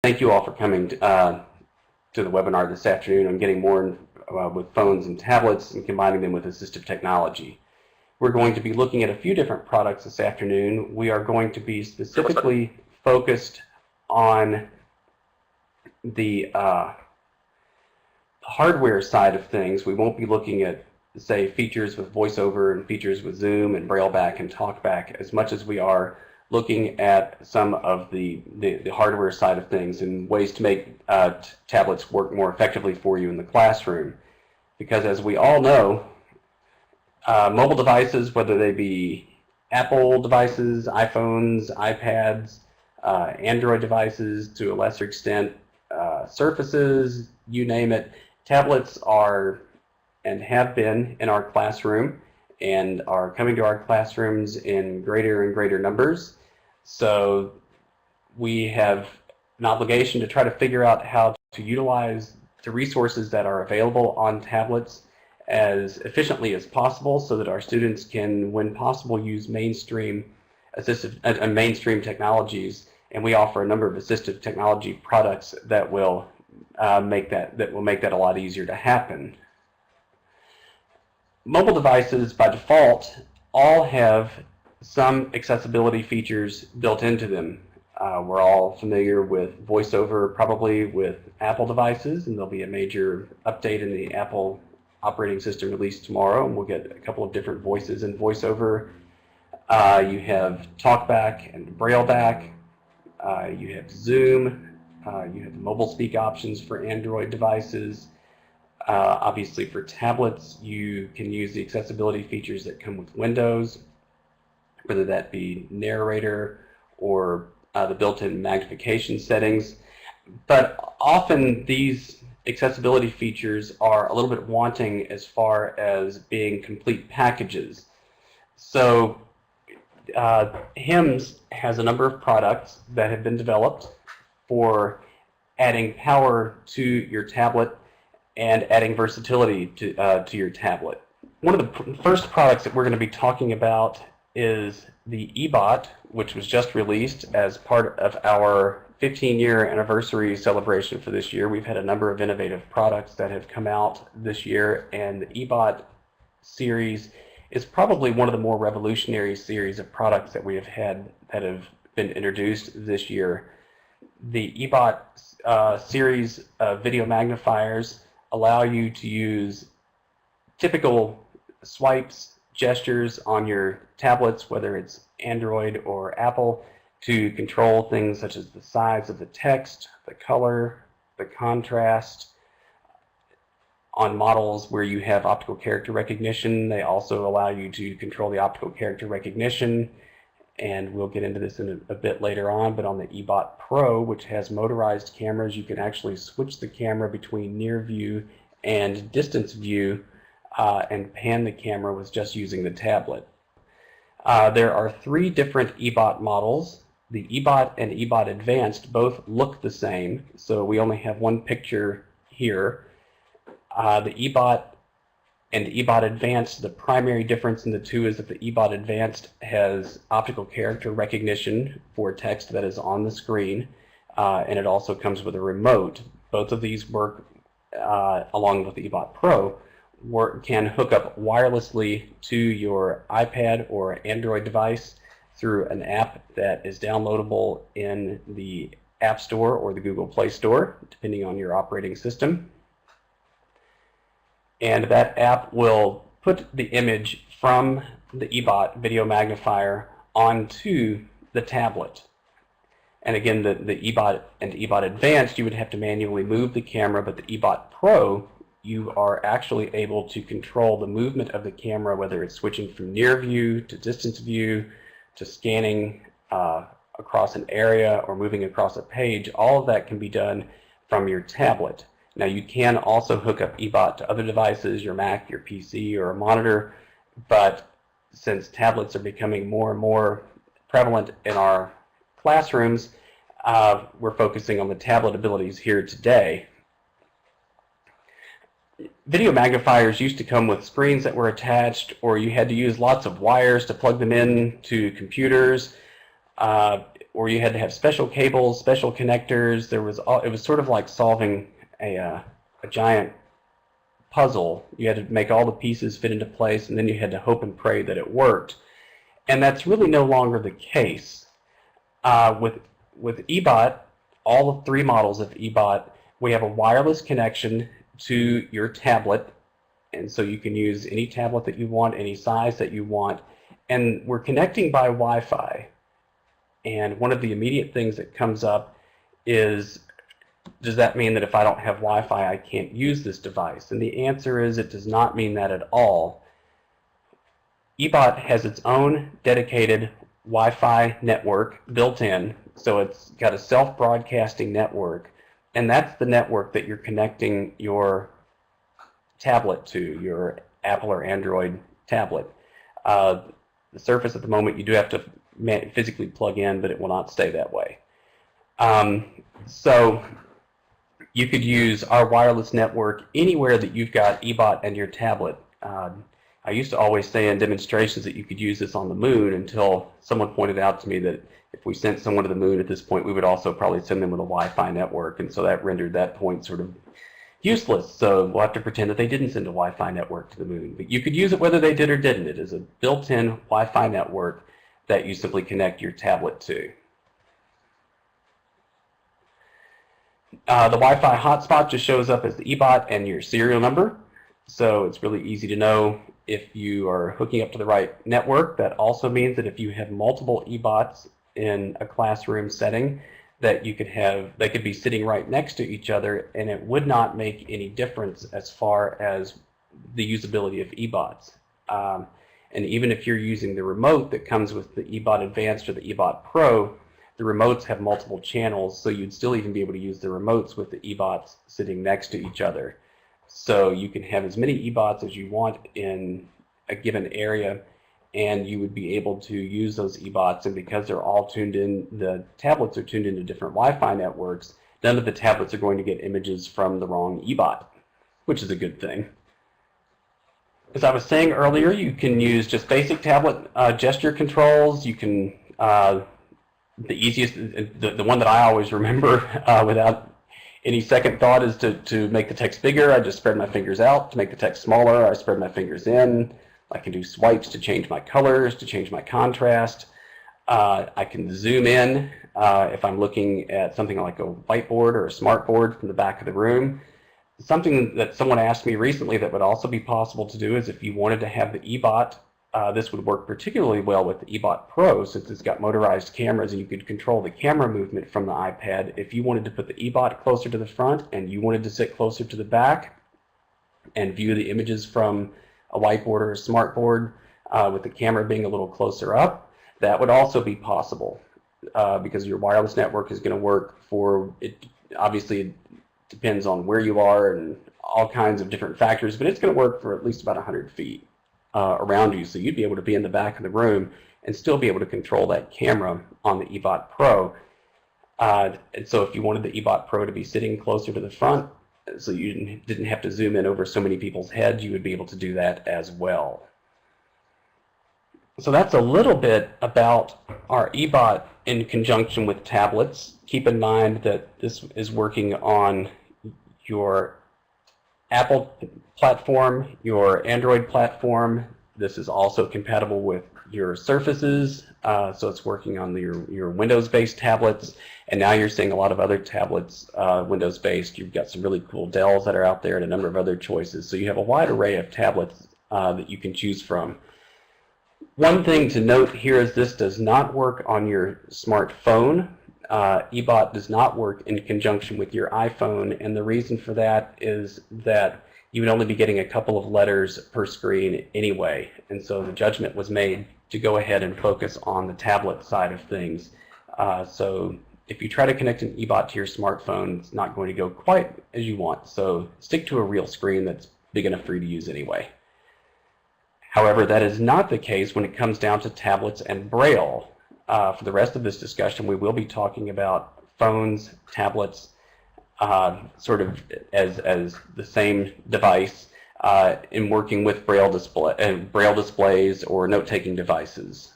thank you all for coming to the webinar this afternoon on getting more with phones and tablets and combining them with assistive technology. We're going to be looking at a few different products this afternoon. We are going to be specifically focused on the hardware side of things. We won't be looking at, say, features with VoiceOver and features with Zoom and Braille back and TalkBack as much as we are looking at some of the hardware side of things and ways to make tablets work more effectively for you in the classroom. Because as we all know, mobile devices, whether they be Apple devices, iPhones, iPads, Android devices to a lesser extent, Surfaces, you name it, tablets are and have been in our classroom and are coming to our classrooms in greater and greater numbers. So we have an obligation to try to figure out how to utilize the resources that are available on tablets as efficiently as possible so that our students can, when possible, use mainstream technologies. And we offer a number of assistive technology products that will make that a lot easier to happen. Mobile devices, by default, all have some accessibility features built into them. We're all familiar with VoiceOver, probably with Apple devices, and there'll be a major update in the Apple operating system released tomorrow, and we'll get a couple of different voices in VoiceOver. You have TalkBack and BrailleBack. You have Zoom. You have mobile speak options for Android devices. Obviously, for tablets, you can use the accessibility features that come with Windows, whether that be narrator or the built-in magnification settings. But often these accessibility features are a little bit wanting as far as being complete packages. So HIMSS has a number of products that have been developed for adding power to your tablet and adding versatility to your tablet. One of the first products that we're going to be talking about is the Ebot, which was just released as part of our 15-year anniversary celebration for this year. We've had a number of innovative products that have come out this year, and the Ebot series is probably one of the more revolutionary series of products that we have had that have been introduced this year. The Ebot series of video magnifiers allow you to use typical swipes, gestures on your tablets, whether it's Android or Apple, to control things such as the size of the text, the color, the contrast. On models where you have optical character recognition, they also allow you to control the optical character recognition, and we'll get into this in a bit later on. But on the Ebot Pro, which has motorized cameras, you can actually switch the camera between near view and distance view and pan the camera with just using the tablet. There are 3 different Ebot models. The Ebot and Ebot Advanced both look the same, so we only have one picture here. The Ebot and Ebot Advanced, the primary difference in the two is that the Ebot Advanced has optical character recognition for text that is on the screen, and it also comes with a remote. Both of these work, along with the Ebot Pro, can hook up wirelessly to your iPad or Android device through an app that is downloadable in the App Store or the Google Play Store, depending on your operating system. And that app will put the image from the Ebot video magnifier onto the tablet. And again, the Ebot and Ebot Advanced, you would have to manually move the camera, but the Ebot Pro, you are actually able to control the movement of the camera, whether it's switching from near view to distance view to scanning across an area or moving across a page. All of that can be done from your tablet. Now, you can also hook up Ebot to other devices, your Mac, your PC, or a monitor, but since tablets are becoming more and more prevalent in our classrooms, we're focusing on the tablet abilities here today. Video magnifiers used to come with screens that were attached, or you had to use lots of wires to plug them in to computers, or you had to have special cables, special connectors. It was sort of like solving a giant puzzle. You had to make all the pieces fit into place, and then you had to hope and pray that it worked. And that's really no longer the case. With Ebot, all the 3 models of Ebot, we have a wireless connection to your tablet, and so you can use any tablet that you want, any size that you want, and we're connecting by Wi-Fi. And one of the immediate things that comes up is, does that mean that if I don't have Wi-Fi, I can't use this device? And the answer is, it does not mean that at all. Ebot has its own dedicated Wi-Fi network built in, so it's got a self-broadcasting network, and that's the network that you're connecting your tablet to, your Apple or Android tablet. The Surface at the moment, you do have to physically plug in, but it will not stay that way. So you could use our wireless network anywhere that you've got Ebot and your tablet. I used to always say in demonstrations that you could use this on the moon, until someone pointed out to me that if we sent someone to the moon at this point, we would also probably send them with a Wi-Fi network, and so that rendered that point sort of useless. So we'll have to pretend that they didn't send a Wi-Fi network to the moon. But you could use it whether they did or didn't. It is a built-in Wi-Fi network that you simply connect your tablet to. The Wi-Fi hotspot just shows up as the Ebot and your serial number. So it's really easy to know if you are hooking up to the right network. That also means that if you have multiple Ebots in a classroom setting, that you could have, they could be sitting right next to each other, and it would not make any difference as far as the usability of Ebots. And even if you're using the remote that comes with the Ebot Advanced or the Ebot Pro, the remotes have multiple channels, so you'd still even be able to use the remotes with the Ebots sitting next to each other. So you can have as many Ebots as you want in a given area, and you would be able to use those Ebots, and because they're all tuned in, the tablets are tuned into different Wi-Fi networks, none of the tablets are going to get images from the wrong Ebot, which is a good thing. As I was saying earlier, you can use just basic tablet gesture controls. You can, the easiest, the one that I always remember without any second thought is to make the text bigger. I just spread my fingers out. To make the text smaller, I spread my fingers in. I can do swipes to change my colors, to change my contrast. I can zoom in if I'm looking at something like a whiteboard or a smartboard from the back of the room. Something that someone asked me recently that would also be possible to do is if you wanted to have the Ebot, this would work particularly well with the Ebot Pro, since it's got motorized cameras and you could control the camera movement from the iPad. If you wanted to put the Ebot closer to the front and you wanted to sit closer to the back and view the images from a whiteboard or a smartboard with the camera being a little closer up, that would also be possible because your wireless network is going to work for it. Obviously, it depends on where you are and all kinds of different factors, but it's going to work for at least about 100 feet around you. So you'd be able to be in the back of the room and still be able to control that camera on the Ebot Pro. And so if you wanted the Ebot Pro to be sitting closer to the front, so you didn't have to zoom in over so many people's heads, you would be able to do that as well. So that's a little bit about our Ebot in conjunction with tablets. Keep in mind that this is working on your Apple platform, your Android platform. This is also compatible with your Surfaces, so it's working on your Windows-based tablets, and now you're seeing a lot of other tablets Windows-based. You've got some really cool Dells that are out there and a number of other choices, so you have a wide array of tablets that you can choose from. One thing to note here is this does not work on your smartphone. Ebot does not work in conjunction with your iPhone, and the reason for that is that you would only be getting a couple of letters per screen anyway, and so the judgment was made to go ahead and focus on the tablet side of things. So if you try to connect an Ebot to your smartphone, it's not going to go quite as you want, so stick to a real screen that's big enough for you to use anyway. However, that is not the case when it comes down to tablets and Braille. For the rest of this discussion, we will be talking about phones, tablets, sort of as the same device in working with Braille displays or note-taking devices.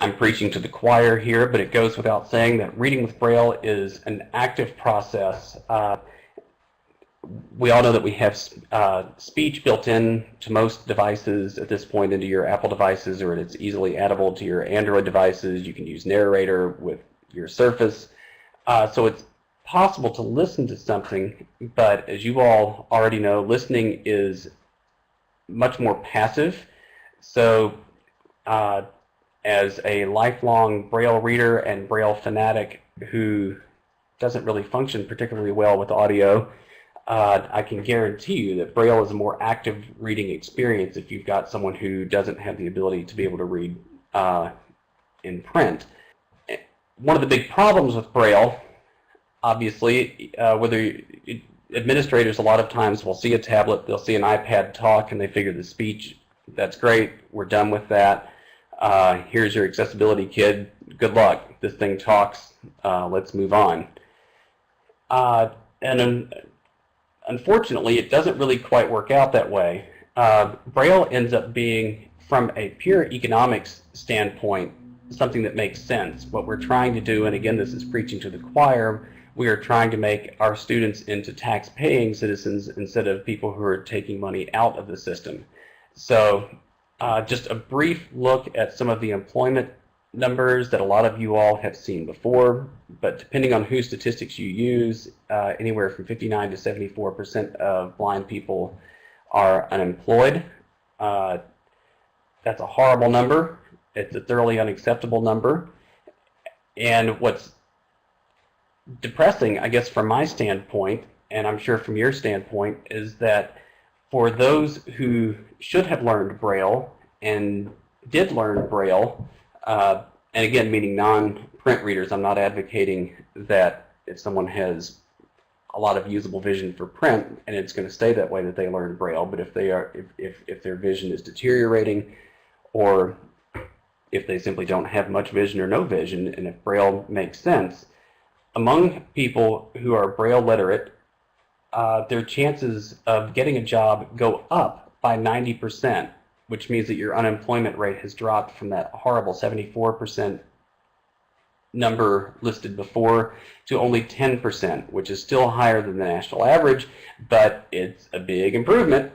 I'm preaching to the choir here, but it goes without saying that reading with Braille is an active process. We all know that we have speech built in to most devices at this point into your Apple devices, or it's easily addable to your Android devices. You can use Narrator with your Surface. So it's possible to listen to something, but as you all already know, listening is much more passive. So as a lifelong Braille reader and Braille fanatic who doesn't really function particularly well with audio, I can guarantee you that Braille is a more active reading experience if you've got someone who doesn't have the ability to be able to read in print. One of the big problems with Braille, obviously, administrators a lot of times will see a tablet, they'll see an iPad talk, and they figure the speech, that's great, we're done with that. Here's your accessibility kid, good luck, this thing talks, let's move on. And unfortunately, it doesn't really quite work out that way. Braille ends up being, from a pure economics standpoint, something that makes sense. What we're trying to do, and again, this is preaching to the choir, we are trying to make our students into tax-paying citizens instead of people who are taking money out of the system. So just a brief look at some of the employment numbers that a lot of you all have seen before, but depending on whose statistics you use, anywhere from 59 to 74% of blind people are unemployed. That's a horrible number. It's a thoroughly unacceptable number. And what's depressing, I guess, from my standpoint, and I'm sure from your standpoint, is that for those who should have learned Braille and did learn Braille, and again, meaning non-print readers, I'm not advocating that if someone has a lot of usable vision for print and it's going to stay that way that they learn Braille, but if they are, if their vision is deteriorating, or if they simply don't have much vision or no vision, and if Braille makes sense, among people who are Braille literate, their chances of getting a job go up by 90%, which means that your unemployment rate has dropped from that horrible 74% number listed before to only 10%, which is still higher than the national average, but it's a big improvement.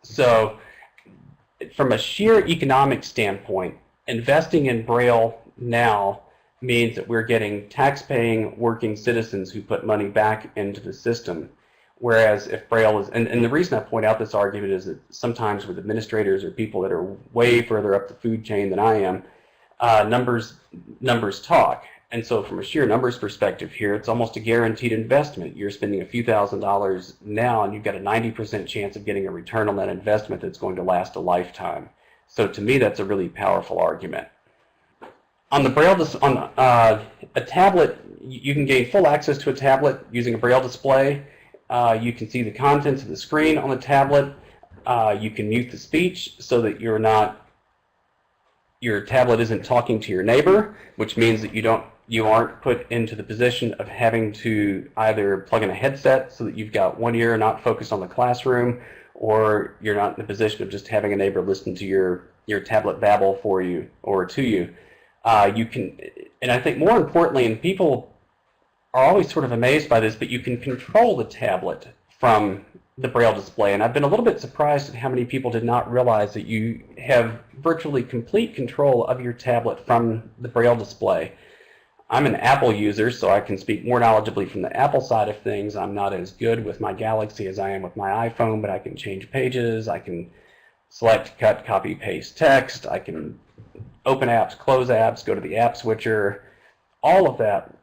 So from a sheer economic standpoint, investing in Braille now means that we're getting tax-paying working citizens who put money back into the system. Whereas if Braille is, and the reason I point out this argument is that sometimes with administrators or people that are way further up the food chain than I am, numbers talk. And so from a sheer numbers perspective here, it's almost a guaranteed investment. You're spending a few $1,000s now, and you've got a 90% chance of getting a return on that investment that's going to last a lifetime. So to me, that's a really powerful argument. On the Braille, on a tablet, you can gain full access to a tablet using a Braille display. You can see the contents of the screen on the tablet. You can mute the speech so that your tablet isn't talking to your neighbor, which means that you aren't put into the position of having to either plug in a headset so that you've got one ear not focused on the classroom, or you're not in the position of just having a neighbor listen to your tablet babble for you or to you. You can, and I think more importantly, and people are always sort of amazed by this, but you can control the tablet from the Braille display. And I've been a little bit surprised at how many people did not realize that you have virtually complete control of your tablet from the Braille display. I'm an Apple user, so I can speak more knowledgeably from the Apple side of things. I'm not as good with my Galaxy as I am with my iPhone, but I can change pages, I can select, cut, copy, paste text, I can open apps, close apps, go to the app switcher, all of that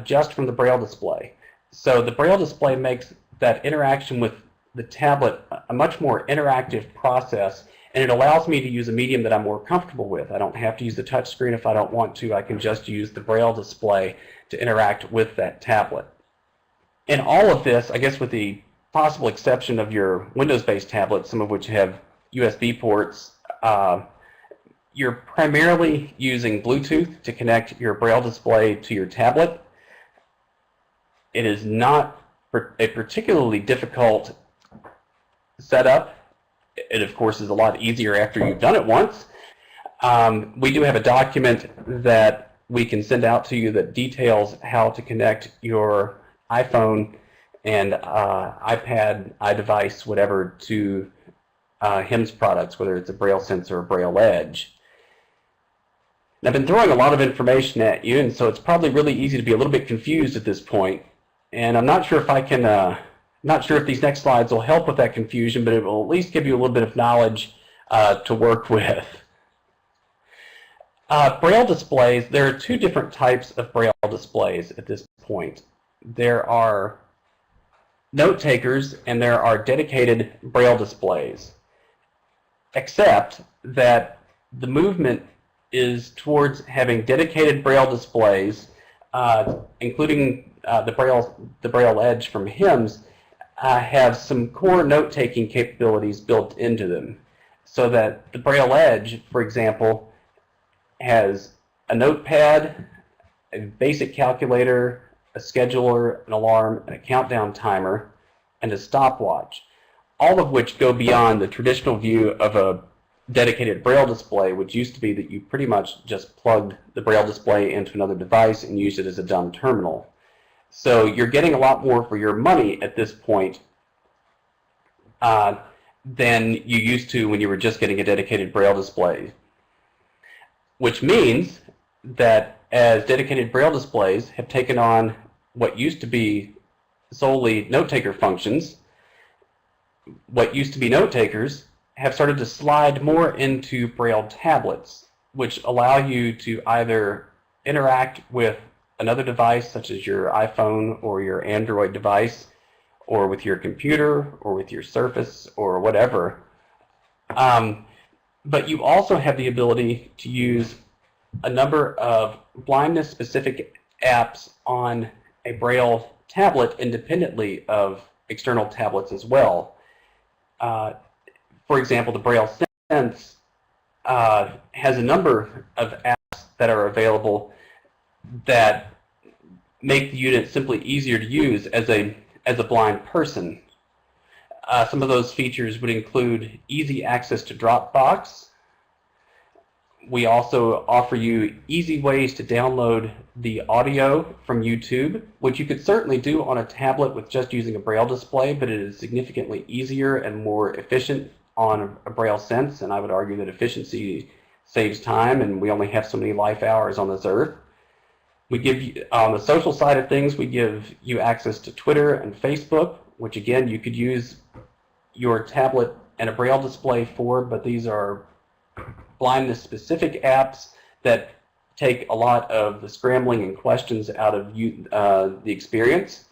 just from the Braille display. So the Braille display makes that interaction with the tablet a much more interactive process, and it allows me to use a medium that I'm more comfortable with. I don't have to use the touch screen if I don't want to. I can just use the Braille display to interact with that tablet. And all of this, I guess with the possible exception of your Windows-based tablets, some of which have USB ports, you're primarily using Bluetooth to connect your Braille display to your tablet. It is not a particularly difficult setup. It, of course, is a lot easier after you've done it once. We do have a document that we can send out to you that details how to connect your iPhone and iPad, iDevice, whatever, to HIMSS products, whether it's a Braille Sense or a Braille Edge. And I've been throwing a lot of information at you, and so it's probably really easy to be a little bit confused at this point. And I'm not sure if I can, not sure if these next slides will help with that confusion, but it will at least give you a little bit of knowledge to work with. Braille displays, there are two different types of Braille displays at this point. There are note takers and there are dedicated Braille displays, except that the movement is towards having dedicated Braille displays, including the Braille Edge from HIMSS, have some core note-taking capabilities built into them, so that the Braille Edge, for example, has a notepad, a basic calculator, a scheduler, an alarm, and a countdown timer, and a stopwatch, all of which go beyond the traditional view of a dedicated Braille display, which used to be that you pretty much just plugged the Braille display into another device and used it as a dumb terminal. So you're getting a lot more for your money at this point than you used to when you were just getting a dedicated Braille display. Which means that as dedicated Braille displays have taken on what used to be solely note-taker functions, what used to be note-takers have started to slide more into Braille tablets, which allow you to either interact with another device such as your iPhone or your Android device, or with your computer or with your Surface or whatever. But you also have the ability to use a number of blindness-specific apps on a Braille tablet independently of external tablets as well. For example, the Braille Sense has a number of apps that are available that make the unit simply easier to use as a blind person. Some of those features would include easy access to Dropbox. We also offer you easy ways to download the audio from YouTube, which you could certainly do on a tablet with just using a Braille display, but it is significantly easier and more efficient on a Braille Sense, and I would argue that efficiency saves time, and we only have so many life hours on this earth. We give you, on the social side of things, we give you access to Twitter and Facebook, which again you could use your tablet and a Braille display for, but these are blindness-specific apps that take a lot of the scrambling and questions out of the experience.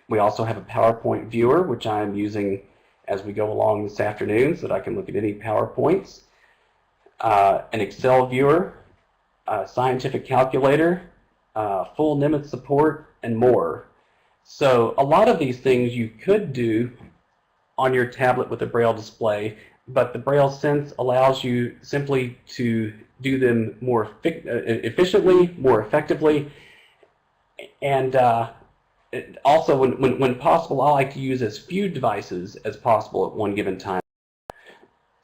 We also have a PowerPoint viewer, which I'm using as we go along this afternoon so that I can look at any PowerPoints, an Excel viewer, a scientific calculator, full Nimitz support, and more. So a lot of these things you could do on your tablet with a Braille display, but the Braille Sense allows you simply to do them more efficiently, more effectively, and also when possible, I like to use as few devices as possible at one given time.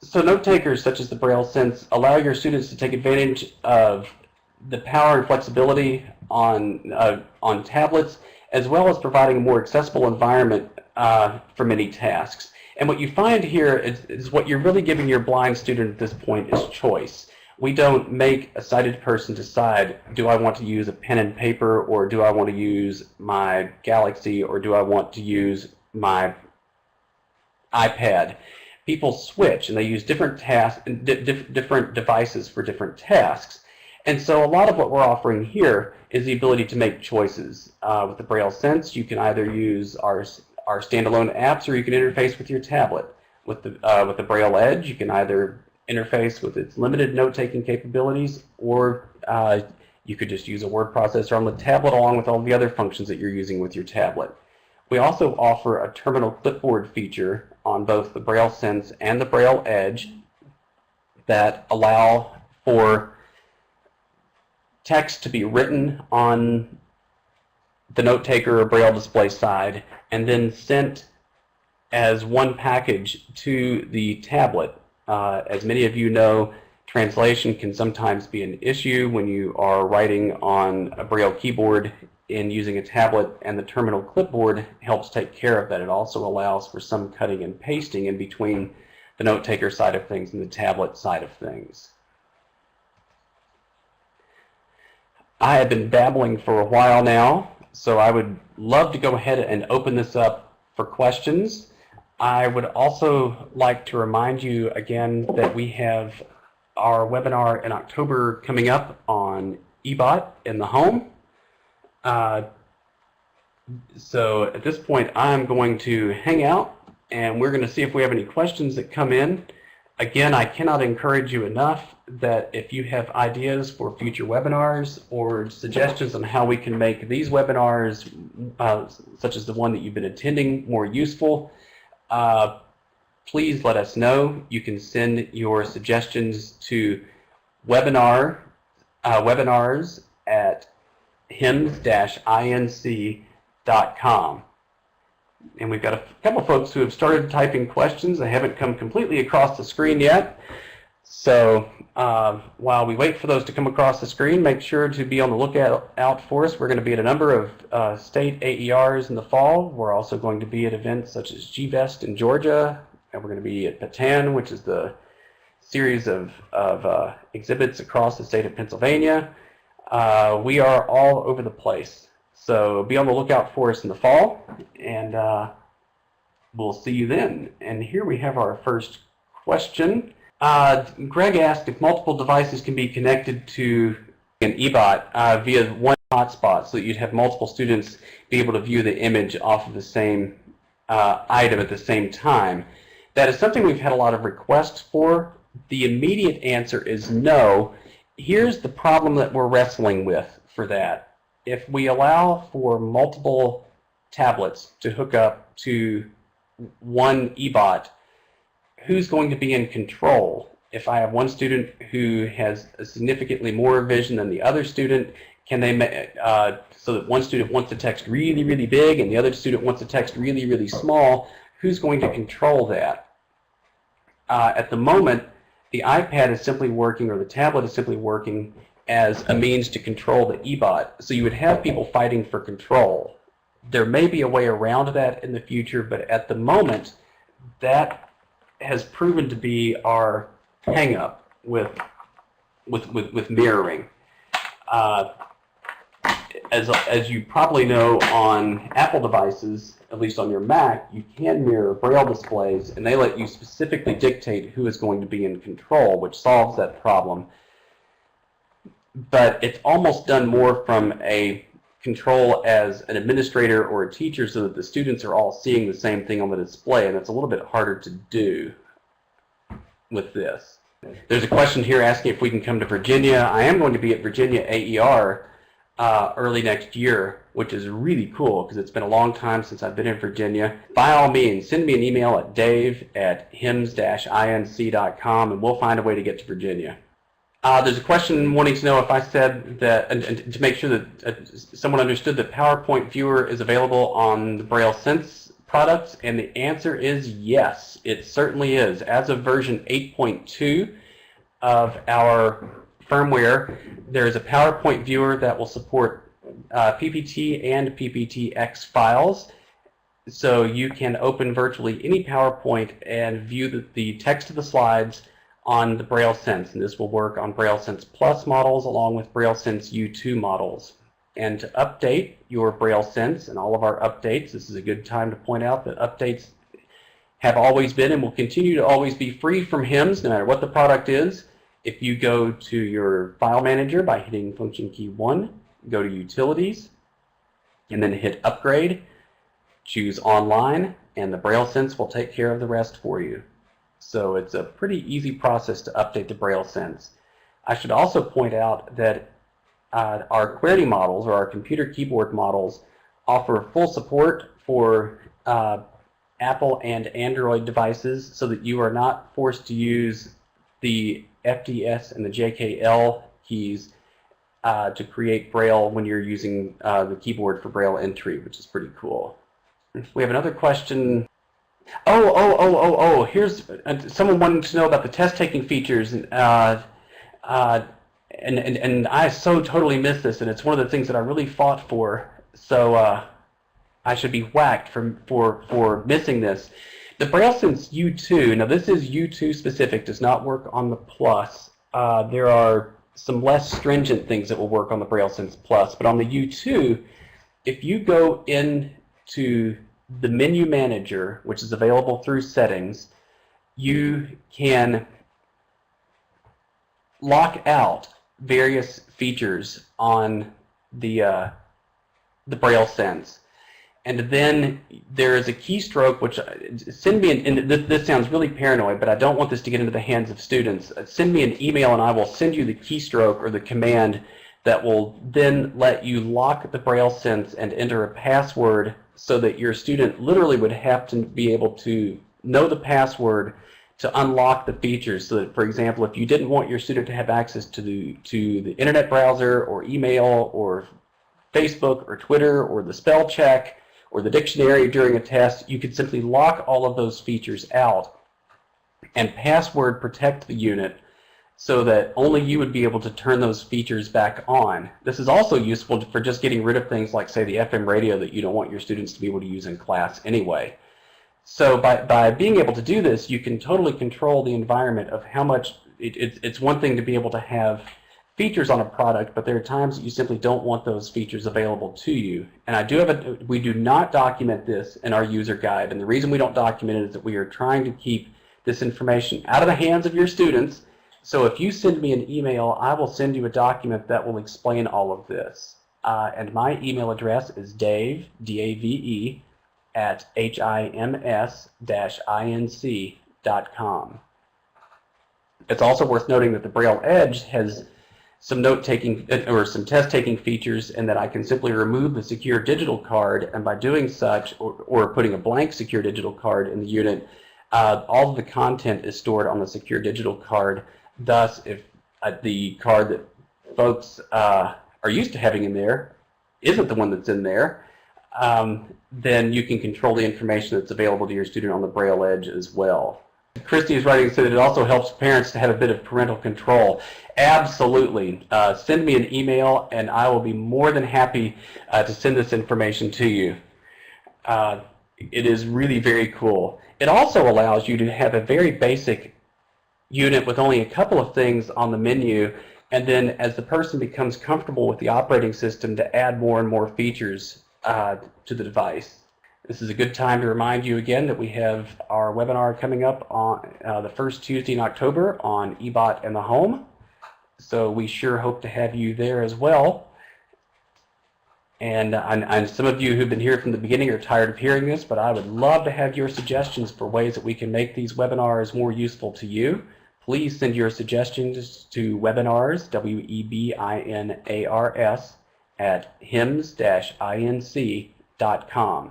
So note takers such as the Braille Sense allow your students to take advantage of the power and flexibility on tablets, as well as providing a more accessible environment for many tasks. And what you find here is what you're really giving your blind student at this point is choice. We don't make a sighted person decide, do I want to use a pen and paper, or do I want to use my Galaxy, or do I want to use my iPad? People switch and they use different tasks, different devices for different tasks. And so a lot of what we're offering here is the ability to make choices. With the Braille Sense, you can either use our standalone apps, or you can interface with your tablet. With the Braille Edge, you can either interface with its limited note-taking capabilities, or you could just use a word processor on the tablet along with all the other functions that you're using with your tablet. We also offer a terminal clipboard feature on both the Braille Sense and the Braille Edge that allow for text to be written on the note taker or Braille display side and then sent as one package to the tablet. As many of you know, Translation can sometimes be an issue when you are writing on a Braille keyboard and using a tablet, and the terminal clipboard helps take care of that. It also allows for some cutting and pasting in between the note-taker side of things and the tablet side of things. I have been babbling for a while now, so I would love to go ahead and open this up for questions. I would also like to remind you again that we have our webinar in October coming up on Ebot in the home. So at this point, I'm going to hang out, and we're going to see if we have any questions that come in. Again, I cannot encourage you enough that if you have ideas for future webinars or suggestions on how we can make these webinars, such as the one that you've been attending, more useful, please let us know. You can send your suggestions to webinars at hims-inc.com. And we've got a couple of folks who have started typing questions. They haven't come completely across the screen yet. So while we wait for those to come across the screen, make sure to be on the lookout for us. We're going to be at a number of state AERs in the fall. We're also going to be at events such as GVest in Georgia, and we're going to be at PATAN, which is the series of exhibits across the state of Pennsylvania. We are all over the place. So be on the lookout for us in the fall, and we'll see you then. And here we have our first question. Greg asked if multiple devices can be connected to an Ebot via one hotspot, so that you'd have multiple students be able to view the image off of the same item at the same time. That is something we've had a lot of requests for. The immediate answer is no. Here's the problem that we're wrestling with for that. If we allow for multiple tablets to hook up to one Ebot, who's going to be in control? If I have one student who has significantly more vision than the other student, can they, so that one student wants to text really, really big and the other student wants to text really, really small, who's going to control that? At the moment, the iPad is simply working, or the tablet is simply working as a means to control the Ebot. So you would have people fighting for control. There may be a way around that in the future, but at the moment, that has proven to be our hang-up with mirroring. As you probably know, on Apple devices, at least on your Mac, you can mirror Braille displays, and they let you specifically dictate who is going to be in control, which solves that problem. But it's almost done more from a control as an administrator or a teacher, so that the students are all seeing the same thing on the display, and it's a little bit harder to do with this. There's a question here asking if we can come to Virginia. I am going to be at Virginia AER early next year, which is really cool because it's been a long time since I've been in Virginia. By all means, send me an email at dave@hims-inc.com, and we'll find a way to get to Virginia. There's a question wanting to know if I said that, and to make sure that someone understood that PowerPoint Viewer is available on the Braille Sense products, and the answer is yes, it certainly is. As of version 8.2 of our firmware, there is a PowerPoint Viewer that will support PPT and PPTX files, so you can open virtually any PowerPoint and view the text of the slides on the Braille Sense, and this will work on Braille Sense Plus models along with Braille Sense U2 models. And to update your Braille Sense and all of our updates, this is a good time to point out that updates have always been and will continue to always be free from HIMSS, no matter what the product is. If you go to your file manager by hitting function key 1, go to Utilities, and then hit Upgrade, choose Online, and the Braille Sense will take care of the rest for you. So it's a pretty easy process to update the Braille Sense. I should also point out that our QWERTY models, or our computer keyboard models, offer full support for Apple and Android devices, so that you are not forced to use the FDS and the JKL keys to create Braille when you're using the keyboard for Braille entry, which is pretty cool. We have another question. Here's someone wanting to know about the test-taking features. And I so totally miss this, and it's one of the things that I really fought for. So I should be whacked for missing this. The BrailleSense U2. Now this is U2 specific. Does not work on the Plus. There are some less stringent things that will work on the BrailleSense Plus, but on the U2, if you go into the menu manager, which is available through settings, you can lock out various features on the BrailleSense. And then there is a keystroke, which send me and this sounds really paranoid, but I don't want this to get into the hands of students. Send me an email and I will send you the keystroke or the command that will then let you lock the BrailleSense and enter a password so that your student literally would have to be able to know the password to unlock the features. So that, for example, if you didn't want your student to have access to the internet browser or email or Facebook or Twitter or the spell check or the dictionary during a test, you could simply lock all of those features out and password protect the unit so that only you would be able to turn those features back on. This is also useful for just getting rid of things like, say, the FM radio that you don't want your students to be able to use in class anyway. So by being able to do this, you can totally control the environment of how much, it's one thing to be able to have features on a product, but there are times that you simply don't want those features available to you. And we do not document this in our user guide, and the reason we don't document it is that we are trying to keep this information out of the hands of your students. So if you send me an email, I will send you a document that will explain all of this. And my email address is Dave, D-A-V-E, at hims-inc.com. It's also worth noting that the Braille Edge has some note-taking or some test-taking features, and that I can simply remove the secure digital card, and by doing such, or putting a blank secure digital card in the unit, all of the content is stored on the secure digital card. Thus, if the card that folks are used to having in there isn't the one that's in there, then you can control the information that's available to your student on the Braille Edge as well. Christy is writing, so that it also helps parents to have a bit of parental control. Absolutely. Send me an email and I will be more than happy to send this information to you. It is really very cool. It also allows you to have a very basic unit with only a couple of things on the menu, and then as the person becomes comfortable with the operating system, to add more and more features to the device. This is a good time to remind you again that we have our webinar coming up on the first Tuesday in October on Ebot and the home. So we sure hope to have you there as well. And some of you who've been here from the beginning are tired of hearing this, but I would love to have your suggestions for ways that we can make these webinars more useful to you. Please send your suggestions to webinars, W-E-B-I-N-A-R-S, at hims-inc.com.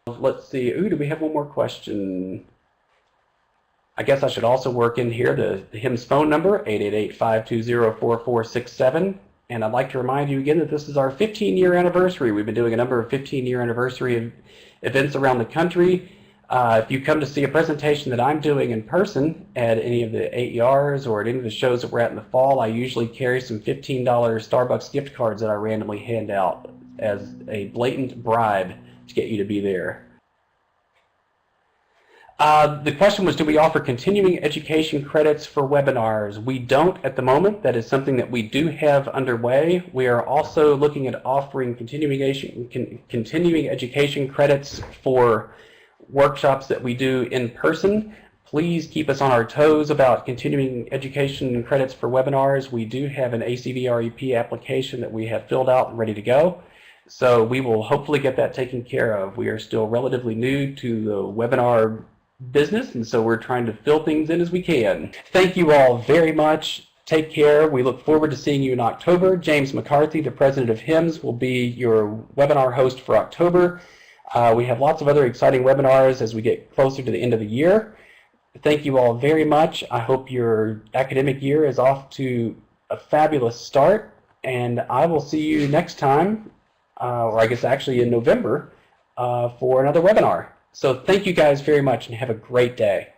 Let's see, do we have one more question? I guess I should also work in here the HIMSS phone number, 888-520-4467. And I'd like to remind you again that this is our 15-year anniversary. We've been doing a number of 15-year anniversary events around the country. If you come to see a presentation that I'm doing in person at any of the AERs or at any of the shows that we're at in the fall, I usually carry some $15 Starbucks gift cards that I randomly hand out as a blatant bribe to get you to be there. The question was, do we offer continuing education credits for webinars? We don't at the moment. That is something that we do have underway. We are also looking at offering continuing education credits for workshops that we do in person. Please keep us on our toes about continuing education credits for webinars. We do have an ACVREP application that we have filled out and ready to go. So we will hopefully get that taken care of. We are still relatively new to the webinar business, and so we're trying to fill things in as we can. Thank you all very much. Take care. We look forward to seeing you in October. James McCarthy, the president of HIMSS, will be your webinar host for October. We have lots of other exciting webinars as we get closer to the end of the year. Thank you all very much. I hope your academic year is off to a fabulous start, and I will see you next time, or I guess actually in November, for another webinar. So thank you guys very much and have a great day.